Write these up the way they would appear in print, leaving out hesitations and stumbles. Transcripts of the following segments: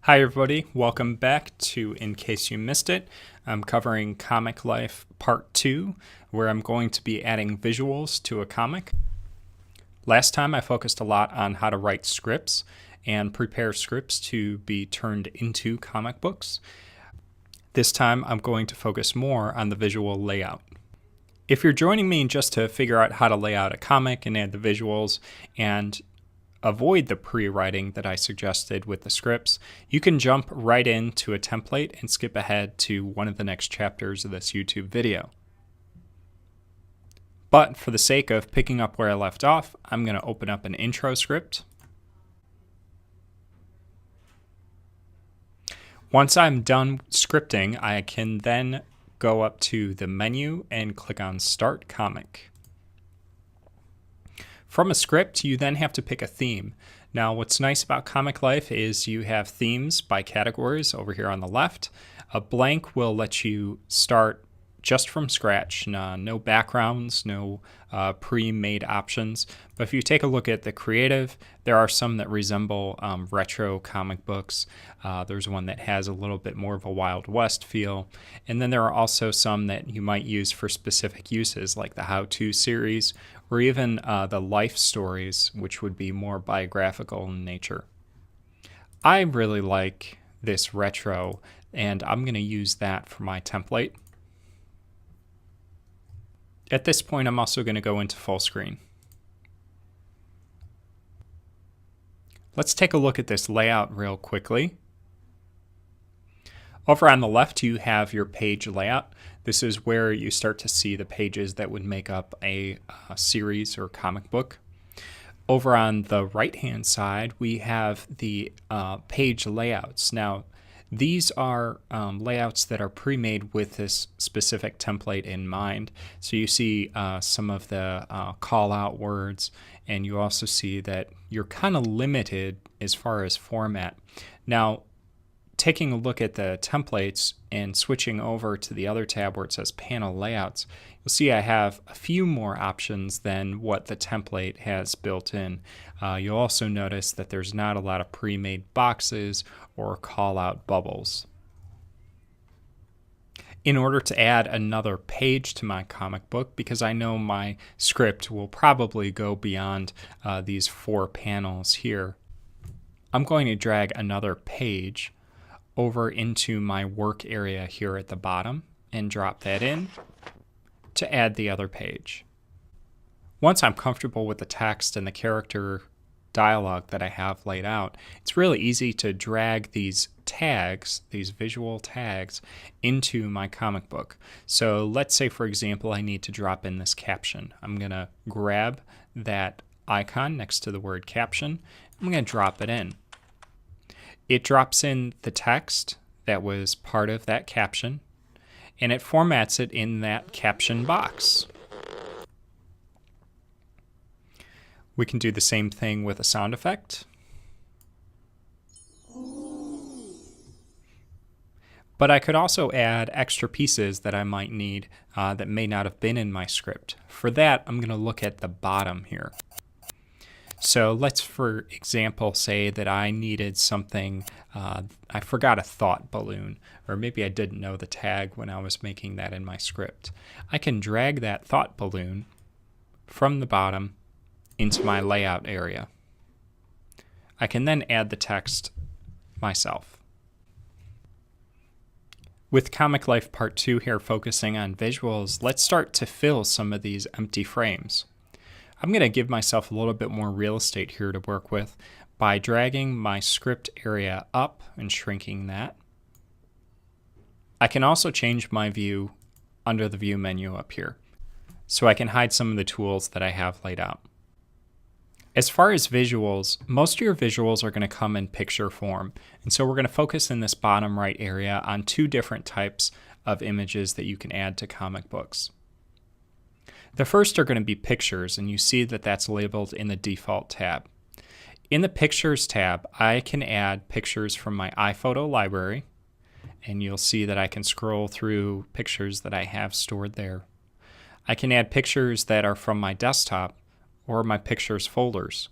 Hi everybody, welcome back to In Case You Missed It. I'm covering Comic Life Part 2, where I'm going to be adding visuals to a comic. Last time I focused a lot on how to write scripts and prepare scripts to be turned into comic books. This time I'm going to focus more on the visual layout. If you're joining me just to figure out how to lay out a comic and add the visuals and avoid the pre-writing that I suggested with the scripts, you can jump right into a template and skip ahead to one of the next chapters of this YouTube video. But for the sake of picking up where I left off, I'm going to open up an intro script. Once I'm done scripting, I can then go up to the menu and click on Start Comic. From a script, you then have to pick a theme. Now, what's nice about Comic Life is you have themes by categories over here on the left. A blank will let you start just from scratch, no backgrounds, no pre-made options. But if you take a look at the creative, there are some that resemble retro comic books. There's one that has a little bit more of a Wild West feel. And then there are also some that you might use for specific uses, like the how-to series, or even the life stories, which would be more biographical in nature. I really like this retro, and I'm going to use that for my template. At this point, I'm also going to go into full screen. Let's take a look at this layout real quickly. Over on the left, you have your page layout. This is where you start to see the pages that would make up a series or comic book. Over on the right-hand side, we have the page layouts. Now, these are layouts that are pre-made with this specific template in mind. So you see some of the call-out words, and you also see that you're kind of limited as far as format. Now, taking a look at the templates and switching over to the other tab where it says Panel Layouts, you'll see I have a few more options than what the template has built in. You'll also notice that there's not a lot of pre-made boxes or call-out bubbles. In order to add another page to my comic book, because I know my script will probably go beyond these 4 panels here, I'm going to drag another page over into my work area here at the bottom and drop that in to add the other page. Once I'm comfortable with the text and the character dialogue that I have laid out, it's really easy to drag these tags, these visual tags, into my comic book. So let's say, for example, I need to drop in this caption. I'm going to grab that icon next to the word caption. I'm going to drop it in. It drops in the text that was part of that caption, and it formats it in that caption box. We can do the same thing with a sound effect. But I could also add extra pieces that I might need that may not have been in my script. For that, I'm going to look at the bottom here. So let's, for example, say that I needed something, I forgot a thought balloon, or maybe I didn't know the tag when I was making that in my script. I can drag that thought balloon from the bottom into my layout area. I can then add the text myself. With Comic Life Part 2 here focusing on visuals, let's start to fill some of these empty frames. I'm going to give myself a little bit more real estate here to work with by dragging my script area up and shrinking that. I can also change my view under the view menu up here, so I can hide some of the tools that I have laid out. As far as visuals, most of your visuals are going to come in picture form, and so we're going to focus in this bottom right area on 2 different types of images that you can add to comic books. The first are going to be pictures, and you see that that's labeled in the default tab. In the Pictures tab, I can add pictures from my iPhoto library, and you'll see that I can scroll through pictures that I have stored there. I can add pictures that are from my desktop or my pictures folders.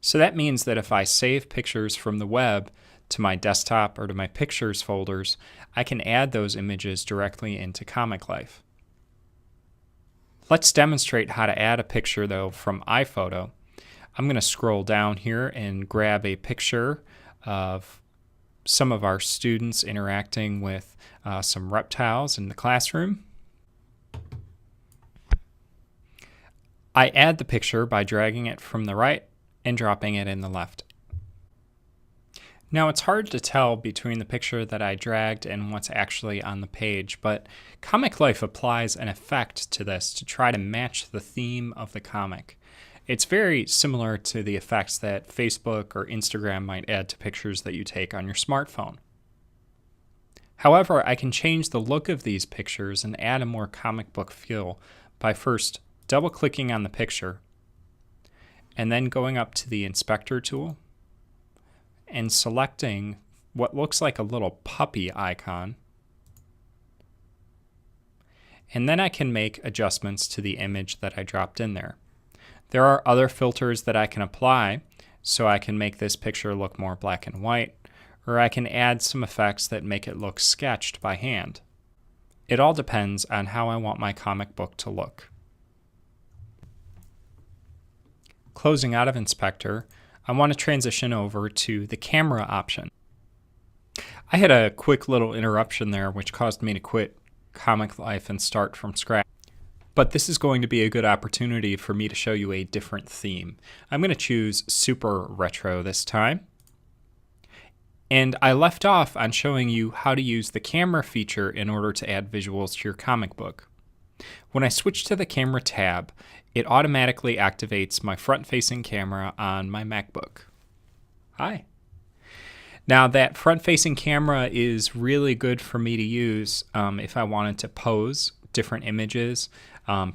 So that means that if I save pictures from the web to my desktop or to my pictures folders, I can add those images directly into ComicLife. Let's demonstrate how to add a picture though from iPhoto. I'm going to scroll down here and grab a picture of some of our students interacting with some reptiles in the classroom. I add the picture by dragging it from the right and dropping it in the left. Now it's hard to tell between the picture that I dragged and what's actually on the page, but ComicLife applies an effect to this to try to match the theme of the comic. It's very similar to the effects that Facebook or Instagram might add to pictures that you take on your smartphone. However, I can change the look of these pictures and add a more comic book feel by first double-clicking on the picture and then going up to the Inspector tool and selecting what looks like a little puppy icon. And then I can make adjustments to the image that I dropped in there. There are other filters that I can apply, so I can make this picture look more black and white, or I can add some effects that make it look sketched by hand. It all depends on how I want my comic book to look. Closing out of Inspector, I want to transition over to the camera option. I had a quick little interruption there which caused me to quit ComicLife and start from scratch. But this is going to be a good opportunity for me to show you a different theme. I'm going to choose Super Retro this time. And I left off on showing you how to use the camera feature in order to add visuals to your comic book. When I switch to the camera tab, it automatically activates my front-facing camera on my MacBook. Hi. Now that front-facing camera is really good for me to use if I wanted to pose different images,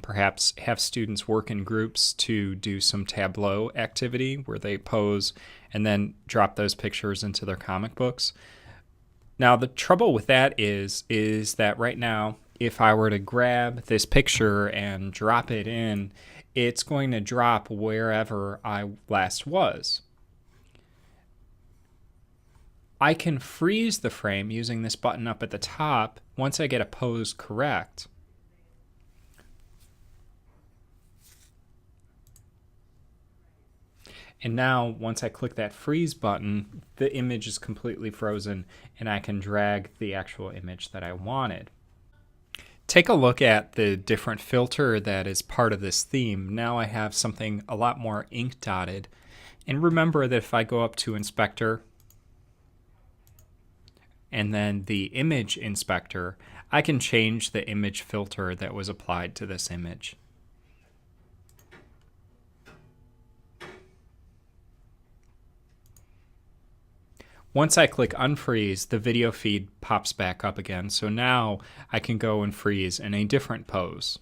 perhaps have students work in groups to do some Tableau activity where they pose and then drop those pictures into their comic books. Now the trouble with that is that right now, if I were to grab this picture and drop it in, it's going to drop wherever I last was. I can freeze the frame using this button up at the top once I get a pose correct. And now, once I click that freeze button, the image is completely frozen and I can drag the actual image that I wanted. Take a look at the different filter that is part of this theme. Now I have something a lot more ink dotted. And remember that if I go up to Inspector and then the Image Inspector, I can change the image filter that was applied to this image. Once I click unfreeze, the video feed pops back up again, so now I can go and freeze in a different pose.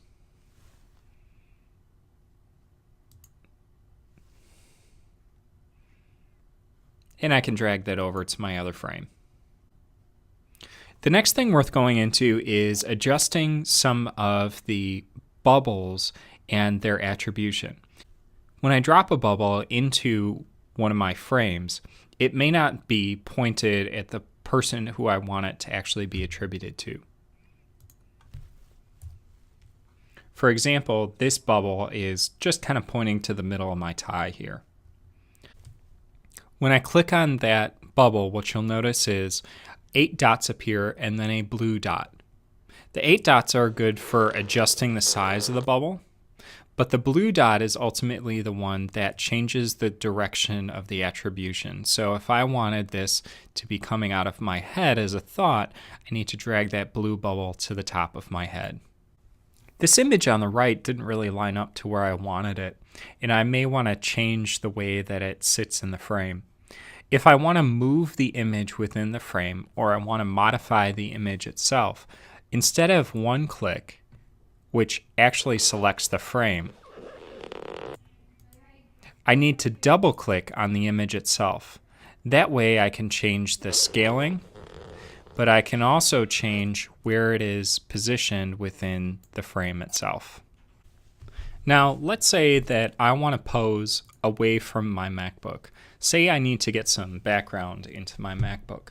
And I can drag that over to my other frame. The next thing worth going into is adjusting some of the bubbles and their attribution. When I drop a bubble into one of my frames, it may not be pointed at the person who I want it to actually be attributed to. For example, this bubble is just kind of pointing to the middle of my tie here. When I click on that bubble, what you'll notice is 8 dots appear and then a blue dot. The 8 dots are good for adjusting the size of the bubble, but the blue dot is ultimately the one that changes the direction of the attribution. So if I wanted this to be coming out of my head as a thought, I need to drag that blue bubble to the top of my head. This image on the right didn't really line up to where I wanted it, and I may want to change the way that it sits in the frame. If I want to move the image within the frame, or I want to modify the image itself, instead of one click, which actually selects the frame, I need to double click on the image itself. That way I can change the scaling, but I can also change where it is positioned within the frame itself. Now, let's say that I want to pose away from my MacBook. Say I need to get some background into my MacBook.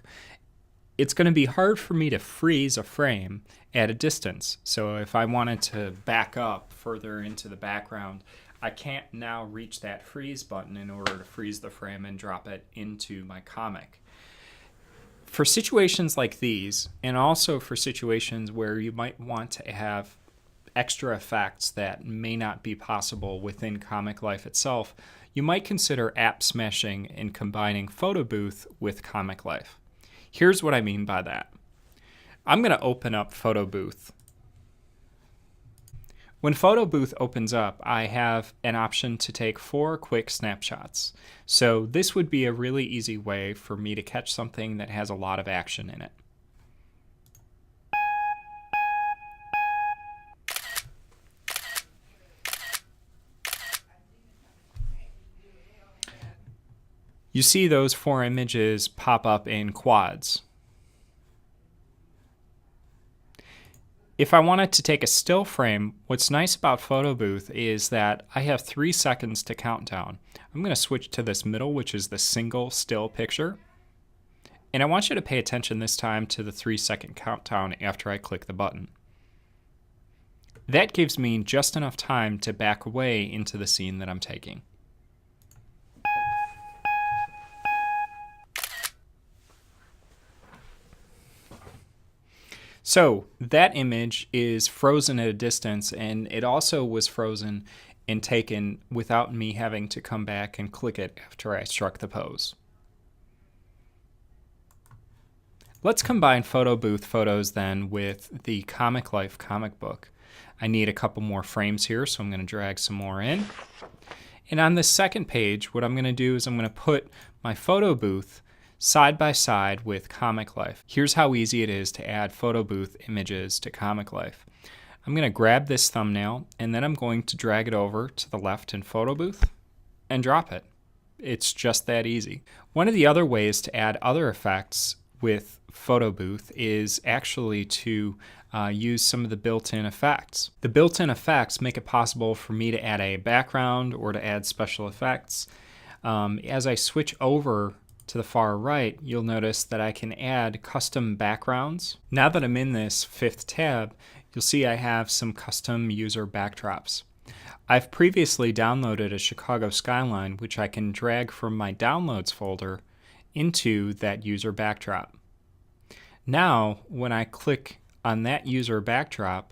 It's going to be hard for me to freeze a frame at a distance. So if I wanted to back up further into the background, I can't now reach that freeze button in order to freeze the frame and drop it into my comic. For situations like these, and also for situations where you might want to have extra effects that may not be possible within ComicLife itself, you might consider app smashing and combining PhotoBooth with ComicLife. Here's what I mean by that. I'm going to open up PhotoBooth. When PhotoBooth opens up, I have an option to take 4 quick snapshots. So this would be a really easy way for me to catch something that has a lot of action in it. You see those 4 images pop up in quads. If I wanted to take a still frame, what's nice about PhotoBooth is that I have 3 seconds to count down. I'm going to switch to this middle, which is the single still picture. And I want you to pay attention this time to the 3-second countdown after I click the button. That gives me just enough time to back away into the scene that I'm taking. So that image is frozen at a distance, and it also was frozen and taken without me having to come back and click it after I struck the pose. Let's combine PhotoBooth photos then with the ComicLife comic book. I need a couple more frames here, so I'm going to drag some more in. And on this second page, what I'm going to do is I'm going to put my PhotoBooth side by side with ComicLife. Here's how easy it is to add PhotoBooth images to ComicLife. I'm going to grab this thumbnail and then I'm going to drag it over to the left in PhotoBooth and drop it. It's just that easy. One of the other ways to add other effects with PhotoBooth is actually to use some of the built-in effects. The built-in effects make it possible for me to add a background or to add special effects. As I switch over to the far right, you'll notice that I can add custom backgrounds. Now that I'm in this 5th tab, you'll see I have some custom user backdrops. I've previously downloaded a Chicago skyline, which I can drag from my downloads folder into that user backdrop. Now, when I click on that user backdrop,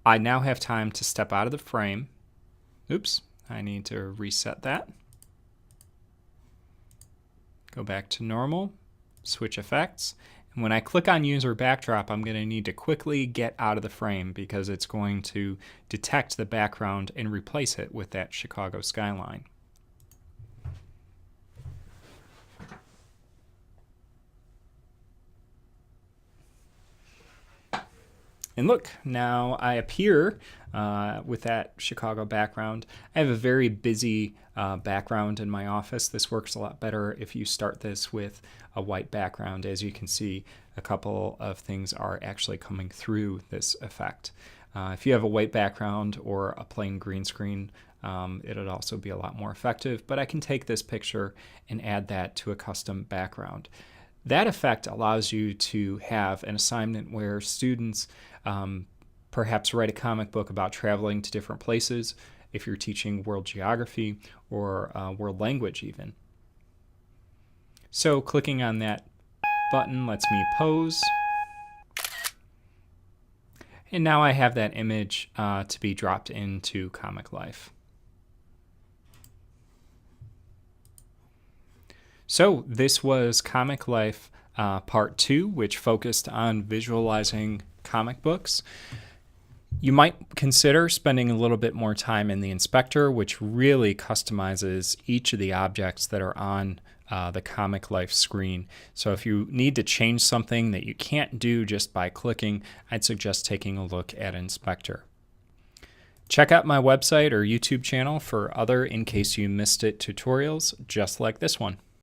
I now have time to step out of the frame. Oops, I need to reset that. Go back to normal, switch effects, and when I click on user backdrop, I'm going to need to quickly get out of the frame because it's going to detect the background and replace it with that Chicago skyline. And look, now I appear with that Chicago background. I have a very busy background in my office. This works a lot better if you start this with a white background. As you can see, a couple of things are actually coming through this effect. If you have a white background or a plain green screen, it'll also be a lot more effective. But I can take this picture and add that to a custom background. That effect allows you to have an assignment where students perhaps write a comic book about traveling to different places, if you're teaching world geography or world language even. So clicking on that button lets me pose. And now I have that image to be dropped into ComicLife. So this was ComicLife Part 2, which focused on visualizing comic books. You might consider spending a little bit more time in the inspector, which really customizes each of the objects that are on the ComicLife screen. So if you need to change something that you can't do just by clicking, I'd suggest taking a look at Inspector. Check out my website or YouTube channel for other in case you missed it tutorials just like this one.